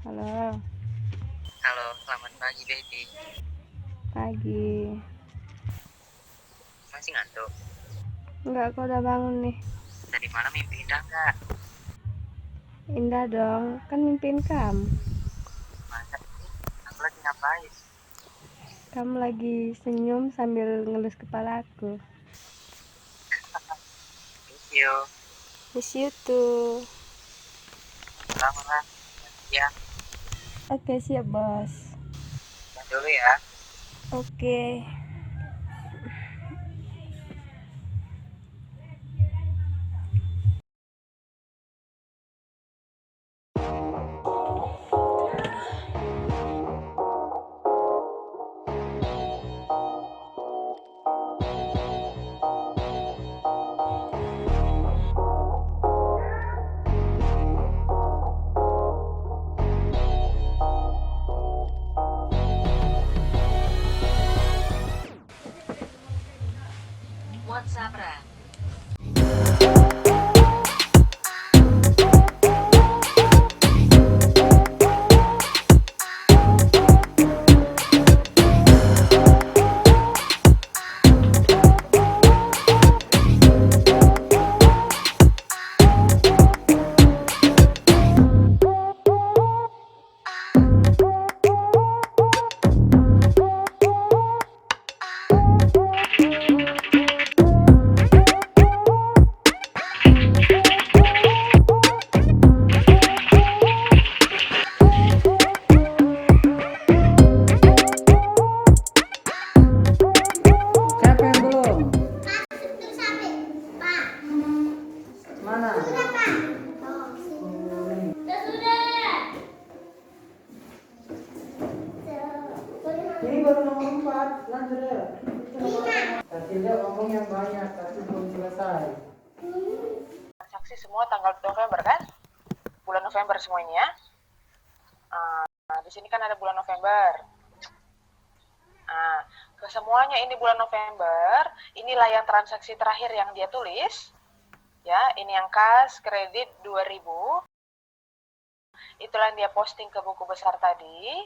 Halo, Halo, selamat pagi baby. pagi. Masih ngantuk? Enggak, kok udah bangun nih. Tadi malam mimpi indah nggak? Indah dong, kan mimpiin kamu. Masa sih? Aku lagi ngapain? Kamu lagi senyum sambil ngelus kepalaku. Miss you. Miss you too. Selamat. Ya, Oke, siap bos. udah dulu ya. Oke. WhatsApp. Siapa yang belum? Mana? Ini baru nomor 4, lanjut ya. Kasih dia ngomong yang banyak, tapi belum selesai. Transaksi semua tanggal November kan? Bulan November semua ini ya. Di sini kan ada bulan November. Kesemuanya ini bulan November. Inilah yang transaksi terakhir yang dia tulis. Ya, ini yang kas kredit 2000. Itulah yang dia posting ke buku besar tadi.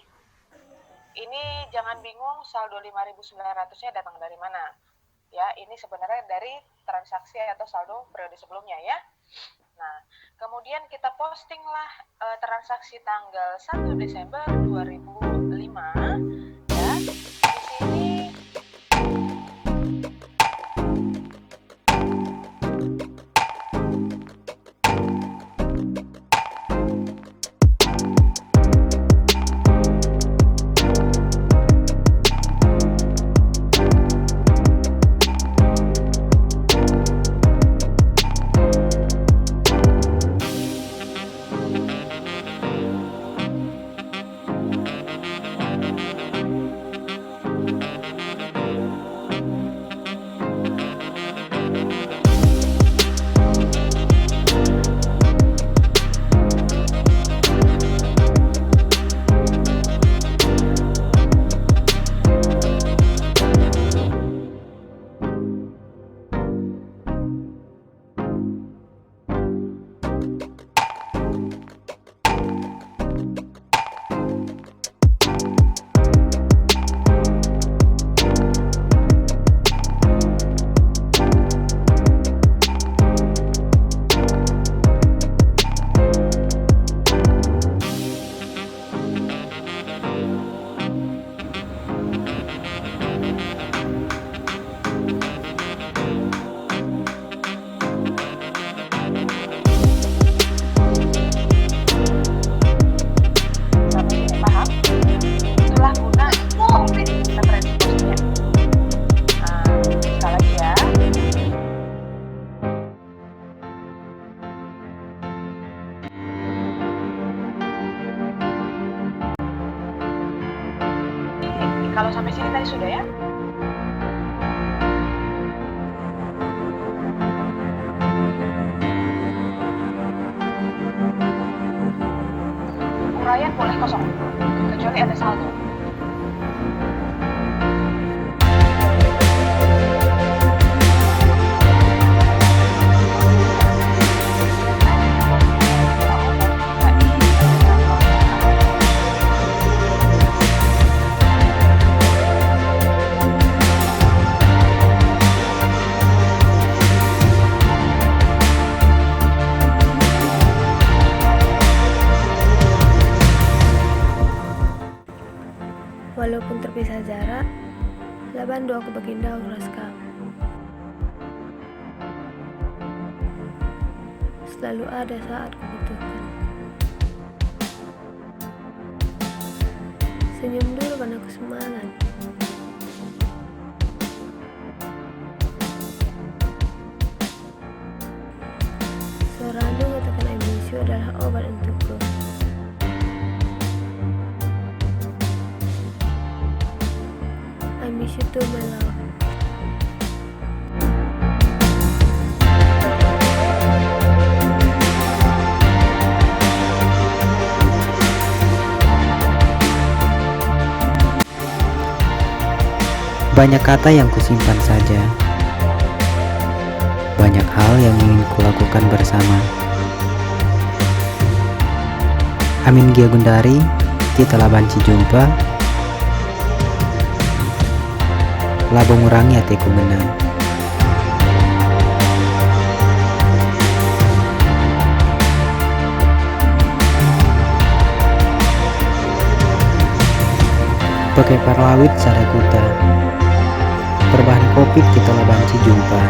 Ini jangan bingung saldo 5.900-nya datang dari mana. Ya, ini sebenarnya dari transaksi atau saldo periode sebelumnya ya. Nah, kemudian kita postinglah transaksi tanggal 1 Desember 2005 ya. Di sini Kalau sampai sini tadi sudah ya? Urayan boleh kosong, kecuali ada saldo. Walaupun terpisah jarak, bantu aku baginda uras kamu. Selalu ada saat kubutuhkan. Senyum dulu kan aku semangat. Seorang katakan emisi adalah obat untukku. I miss you too, my love. Banyak kata yang kusimpan saja. Banyak hal yang ingin kulakukan bersama. Amin Gia Gundari, kita labanci jumpa. Labo ngurangi hatiku menang. Pakai parlawit sarakuta. Perbahan kopi kita labanci jumpa.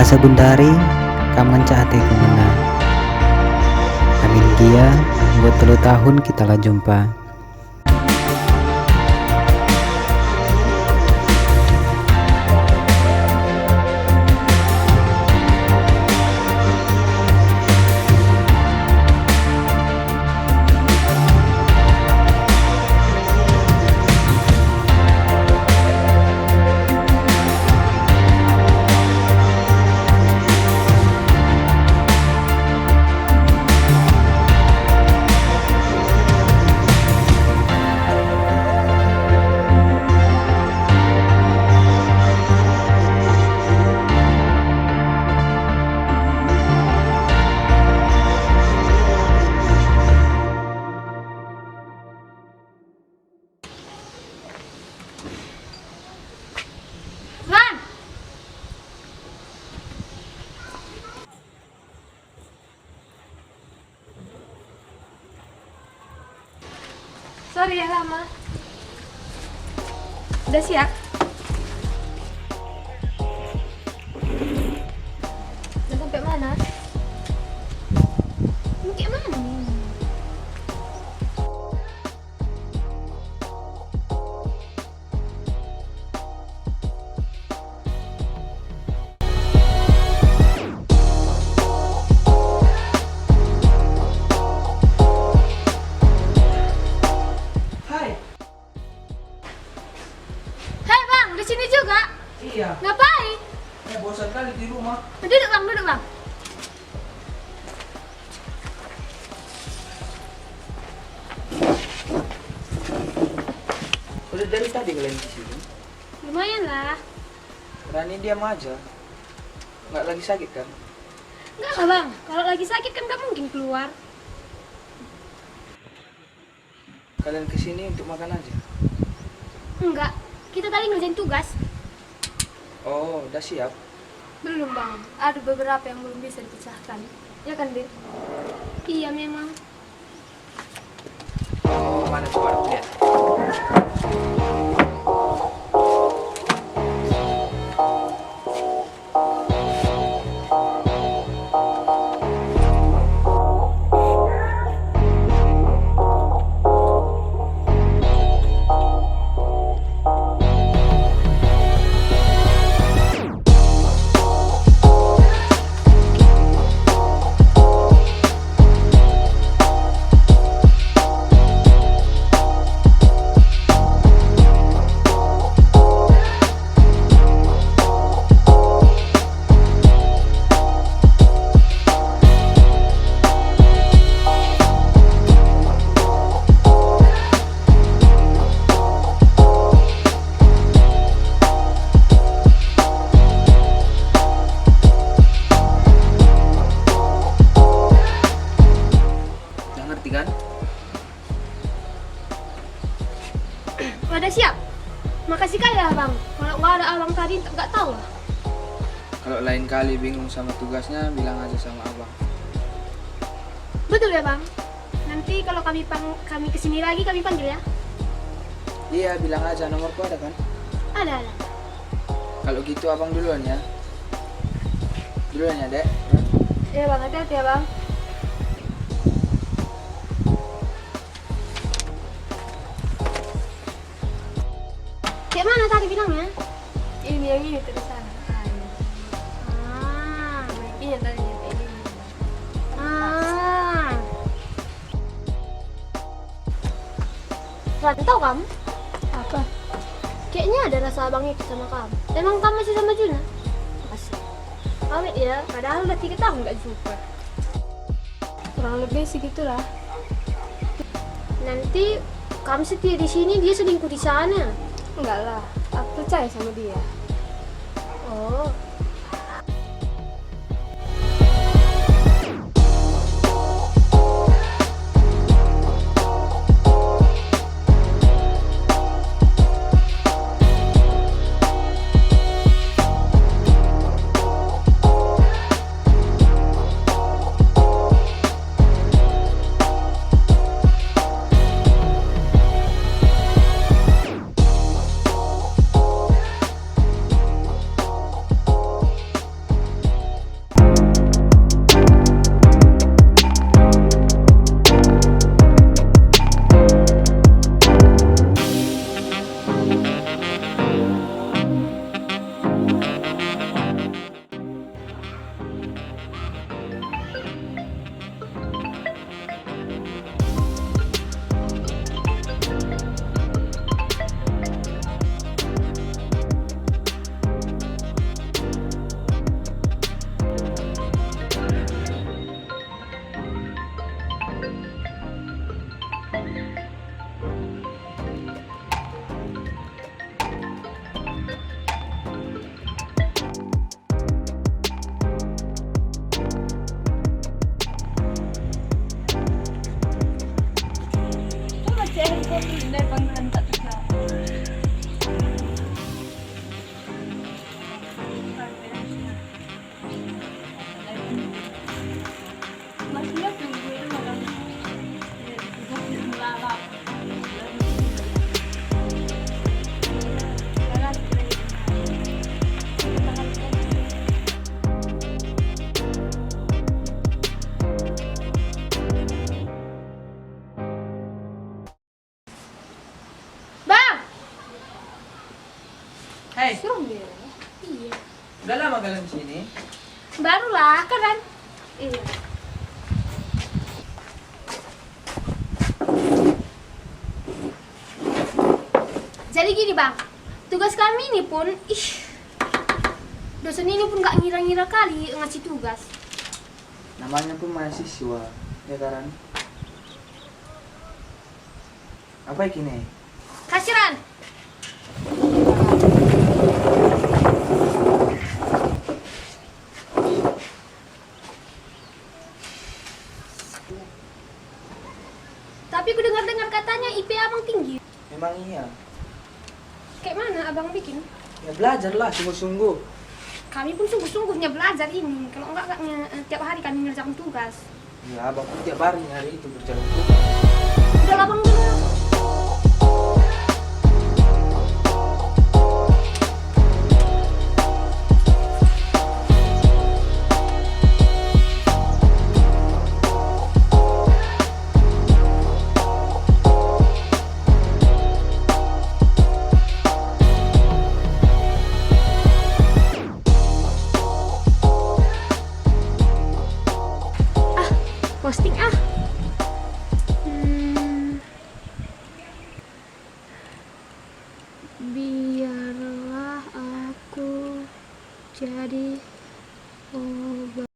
Asa Gundari, kam ngencah hatiku menang. Amin Gia, buat 3 tahun kita lah jumpa. Sorry ya lama. Udah siap? Udah sampai mana? Mau kayak mana nih? Sini juga? Iya. Ngapain? Ya bosan kali di rumah. Duduk bang, duduk bang. Udah dari tadi kalian di sini? Lumayan lah. Rani diam aja. Nggak lagi sakit kan? Enggak lah bang, kalau lagi sakit kan gak mungkin keluar. Kalian kesini untuk makan aja? Enggak, kita tadi ngerjain tugas. Oh, udah siap? Belum bang, ada beberapa yang belum bisa dipecahkan. Ya kan Dit? Iya memang. Oh, mana coba lihat. Pada siap? Makasih kali ya bang. Kalau nggak ada abang tadi nggak tahu lah. Kalau lain kali bingung sama tugasnya, bilang aja sama abang. Betul ya bang. Nanti kalau kami kesini lagi kami panggil ya. Iya, bilang aja, nomorku ada kan? Ada. Kalau gitu abang duluan ya. Duluan ya, Dek. Iya bang, hati-hati ya bang. Kayak mana tadi bilangnya? Ini yang ini tulisan. Ini yang tadi kayak gini. Rantau kamu? Apa? Kayaknya ada rasa abang itu sama kamu. Emang kamu masih sama Juna? Masih. Awet ya, padahal udah 3 tahun gak jumpa. Kurang lebih segitulah. Nanti kamu setia di sini, dia selingkuh di sana. Enggak lah, aku percaya sama dia. Oh. Hei, Serem dia. Iya. udah lama kalian di sini? Barulah, kan? Iya. Jadi gini bang, tugas kami ini pun, dosen ini pun gak ngira-ngira kali ngasih tugas. Namanya pun mahasiswa, ya kan? Apa ini? Kasiran. Tapi aku dengar-dengar katanya IP abang tinggi. Memang iya. Kayak mana abang bikin? Ya belajar lah, sungguh-sungguh. Kami pun sungguh-sungguhnya belajar ini. Kalau enggak tiap hari kami mengerjakan tugas. Ya abang pun tiap hari itu berjalan. Udah lah bang dulu. Posting ah. Biarlah aku jadi obat.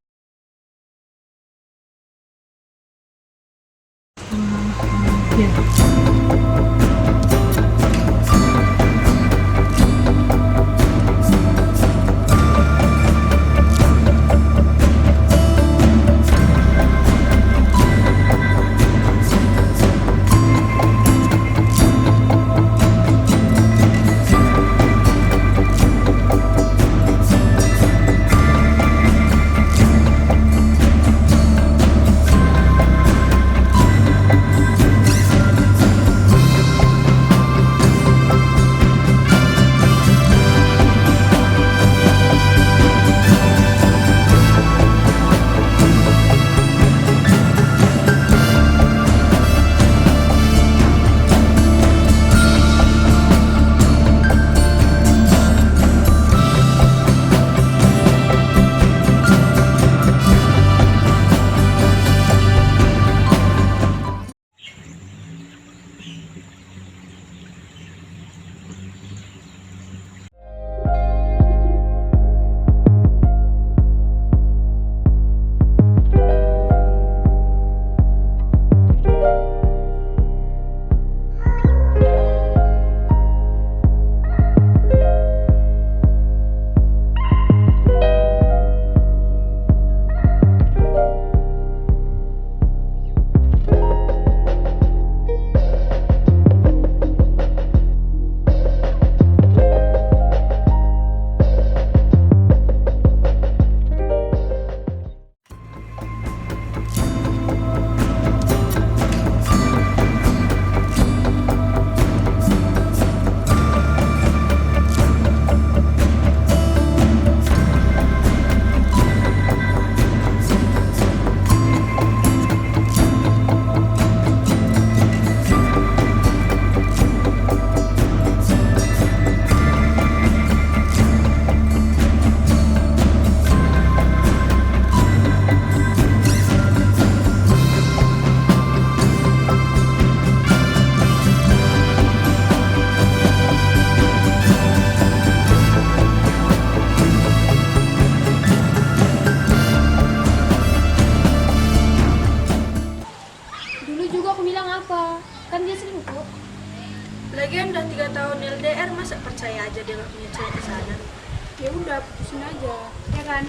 Lagian udah 3 tahun LDR, masa percaya aja dia gak punya cewek di sana? Ya udah, putusin aja. Ya kan?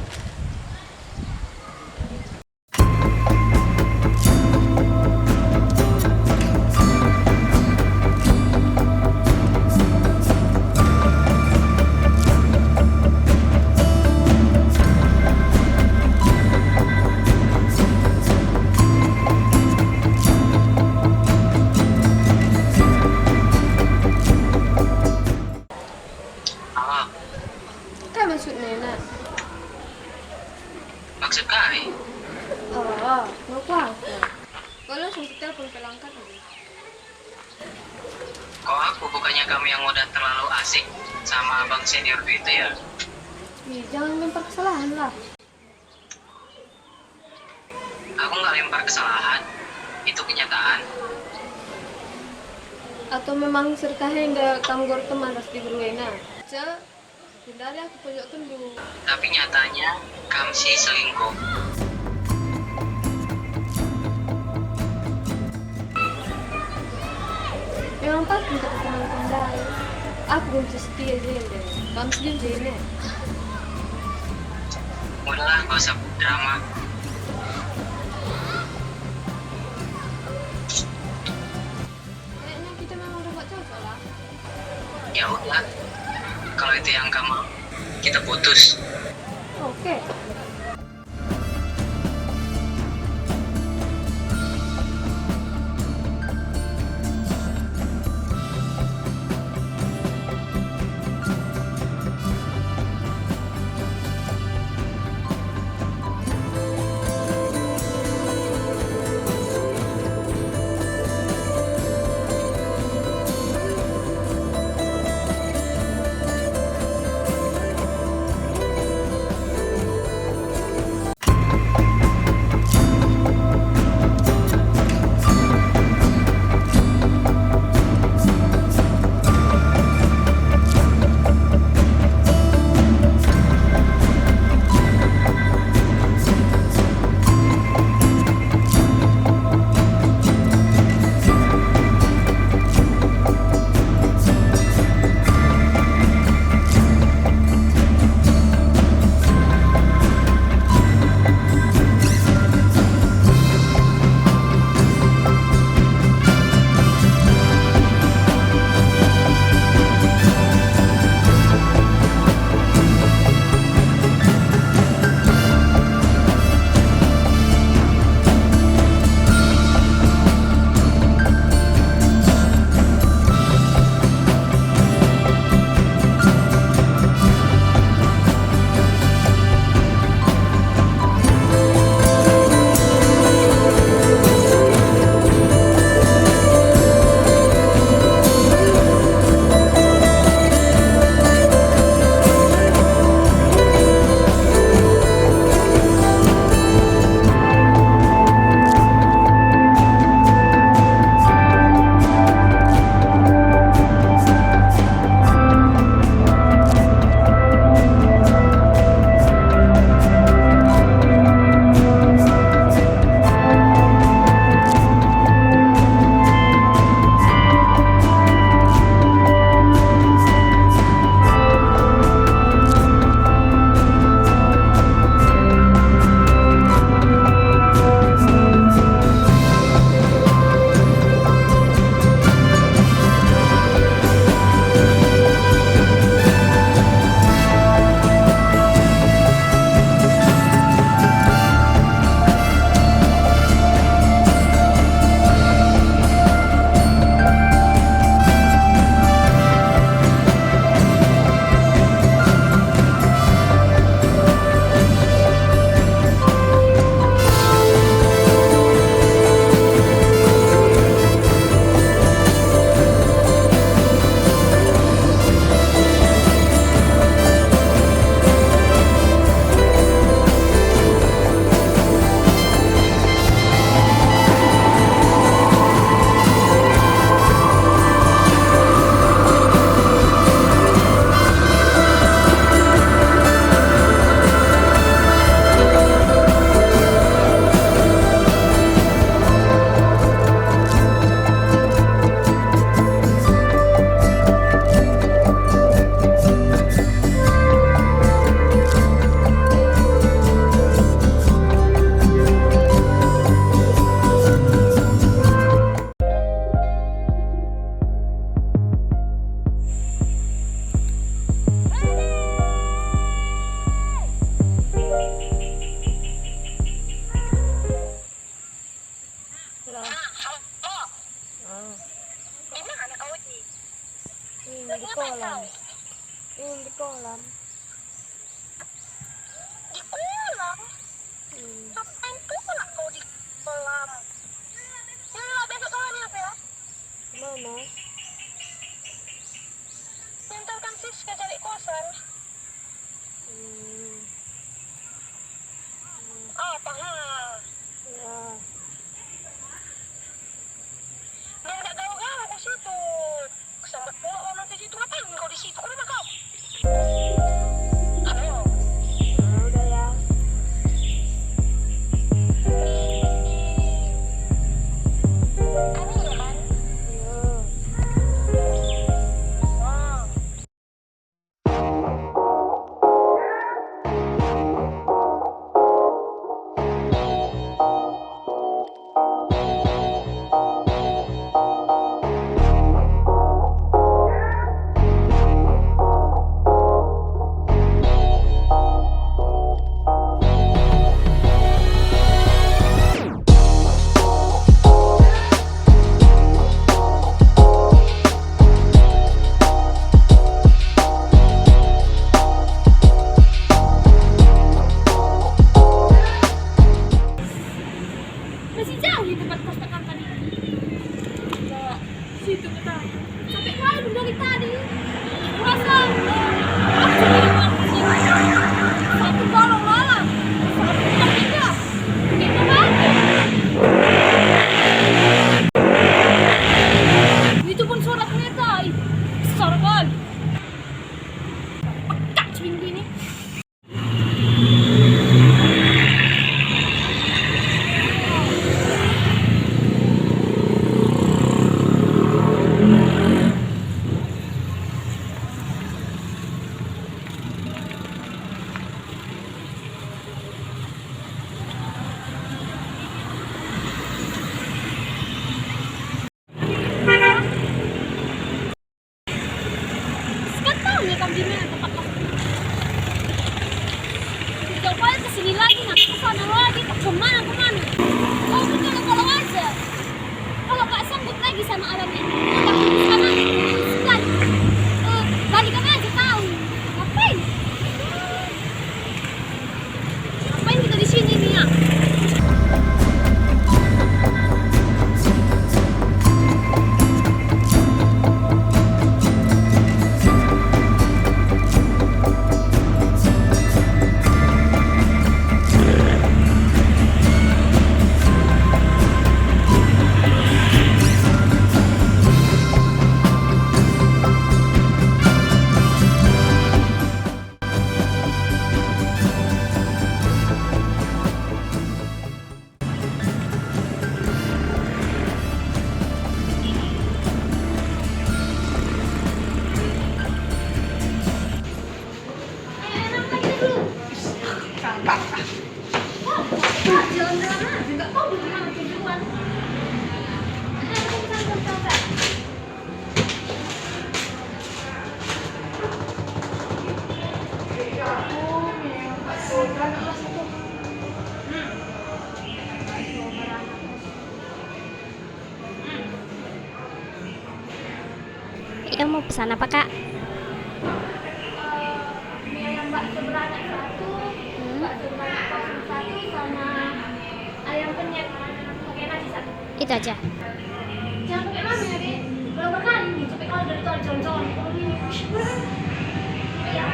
Ah, Kan maksudnya nak. maksud kai? Oh, mau apa? Kau langsung ke telepon pelangkat aja. Kok aku bukannya kamu yang udah terlalu asik sama abang senior itu ya? Ih, jangan lempar kesalahan lah. Aku nggak lempar kesalahan, itu kenyataan. Atau memang sertahe nggak kamu gor teman harus diberuena. Hindari aku pojok tundu. Tapi nyatanya kamu sih selingkuh. Memang patut untuk teman pandai. Aku belum setia jende. Kamu sendiri jende. Udahlah, gak usah drama. Kayaknya kita memang udah gak cocok lah. Ya udah, kalau itu yang kamu, kita putus. Oke. Di kolam. Di kolam. Di kolam? Hmm. Ngapain pula kau di kolam? Ya, besok kalian apa ya? Mana? Mentalkan Siska cari kosan. Hmm. Apa? Ya. Biar gak galau-galau ke situ. Kesambat pula orang di situ. Ngapain kau di situ? Kenapa kau? Halo? Nah, udah ya. Kamu ya kan? Yo. Oh. Masih jauh di tempat kos tekan tadi. Enggak. Situ kita. Sampai kali dari tadi. Rasa. Satu balong malam. Satu tiga. Kita lagi. Itu pun surat metai. Besar kali. Pekat cinggi nih. Sekarang tahu nih kamu di mana tempat kos. Coba kesini lagi, nanti kesana lagi, kemana. Oh betul kalau aja. Kalau gak sanggup lagi sama alam ini, tak sama sudah. Balikan aja tahu. Ngapain? Ngapain kita di sini nih ya? Jalan-jalan aja, nggak tahu di mana tujuan. Kita mau pesan apa kak? Mie ayam bakso beranak satu, bakso beranak kosong satu, sama ayam penyet pakai nasi satu. Itu aja. Jangan pakai mami ya dek. Berapa kali nih sampai kalau dari tol jalan-jalan kalau ini. Ya.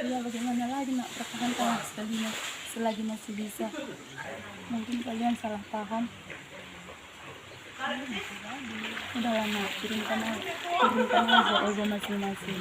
Ya bagaimana lagi nak pertahankan selagi masih bisa. Mungkin kalian salah paham. Udah lama kirimkan aja ego masing-masing.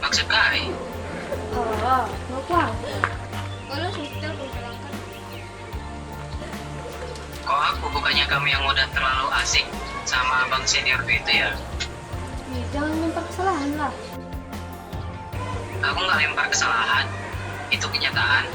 Maksud Kai? Oh, mau kuah. Kalau sudah berangkat. Kok aku bukannya kamu yang udah terlalu asik sama abang seniorku itu ya? Jangan lempar kesalahan lah. Aku nggak lempar kesalahan, itu kenyataan.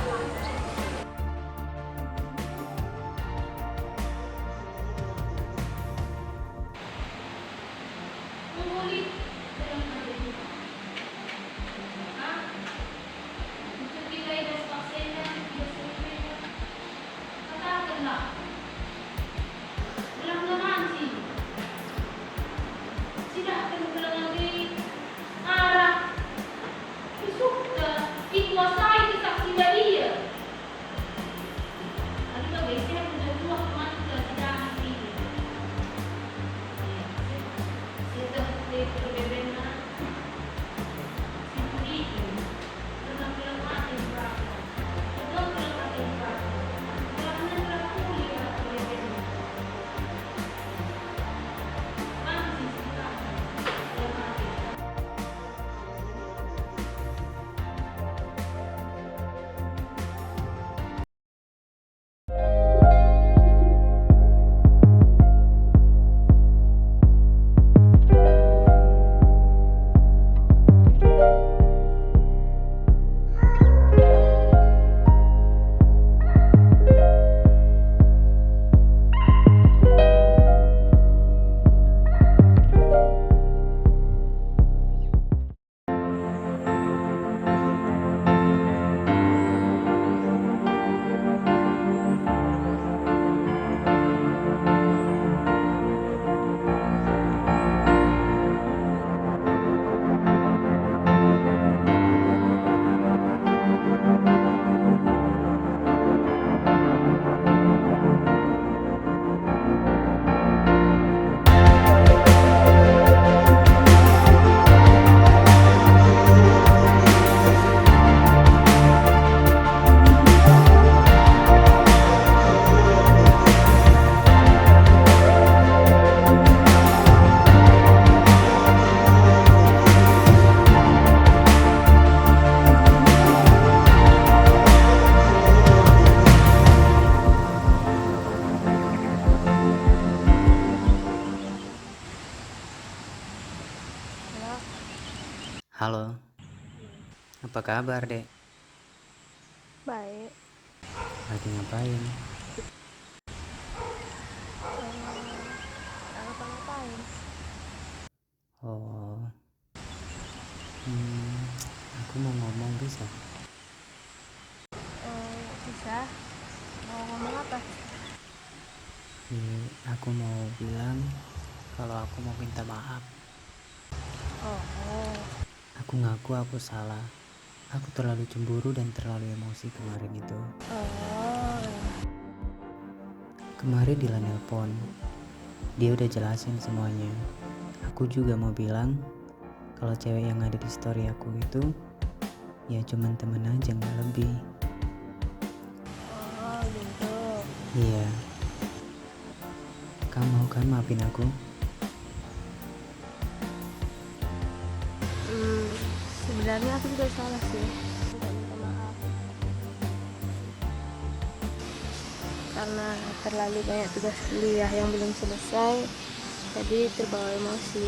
Halo. Apa kabar, Dek? Baik. Lagi ngapain? Ngapa-ngapain? Oh. Aku mau ngomong bisa? Bisa. Mau ngomong apa? Aku mau bilang kalau aku mau minta maaf. Oh. Aku ngaku aku salah. Aku terlalu cemburu dan terlalu emosi kemarin itu. Oh. Kemarin Dila nelpon. Dia udah jelasin semuanya. Aku juga mau bilang kalau cewek yang ada di story aku itu ya cuman temen aja, nggak lebih. Oh, gitu. Iya. Kamu mau kan maafin aku? Sebenarnya aku juga salah sih. Minta maaf. Karena terlalu banyak tugas kuliah yang belum selesai, jadi terbawa emosi.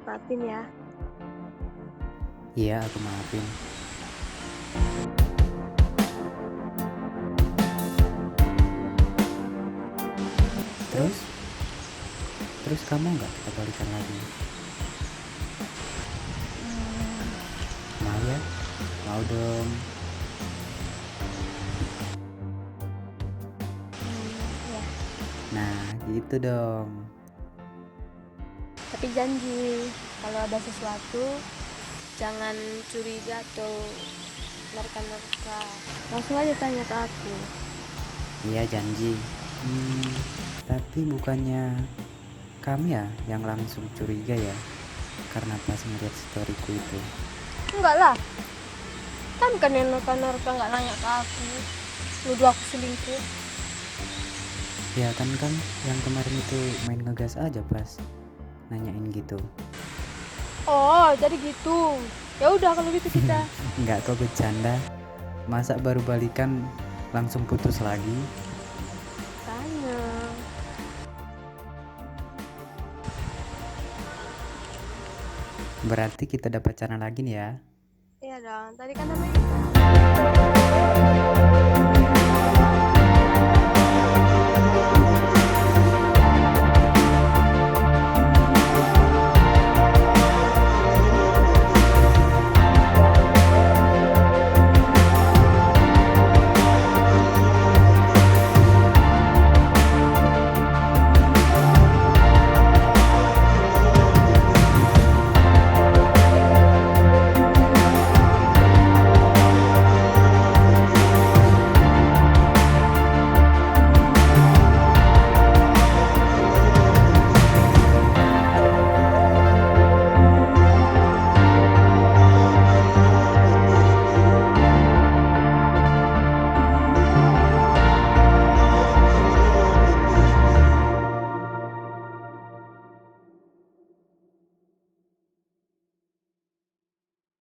Maafin ya. Iya, aku maafin. Terus kamu nggak kita balikan lagi? Mau ya? Mau dong. Ya. Nah, gitu dong. Tapi janji kalau ada sesuatu jangan curiga atau nerka-nerka. Langsung aja tanya ke aku. Iya, janji. Tapi bukannya kamu ya yang langsung curiga ya karena pas ngeliat storyku itu? Enggak lah. Kan yang nerka-nerka nggak nanya ke aku. Nuduh aku selingkuh. Ya kan yang kemarin itu main ngegas aja pas nanyain gitu. Oh, jadi gitu. Ya udah kalau gitu kita. Nggak, kok bercanda. Masa baru balikan langsung putus lagi? Tanya. Berarti kita dapat pacaran lagi nih ya. Iya dong, tadi kan namanya.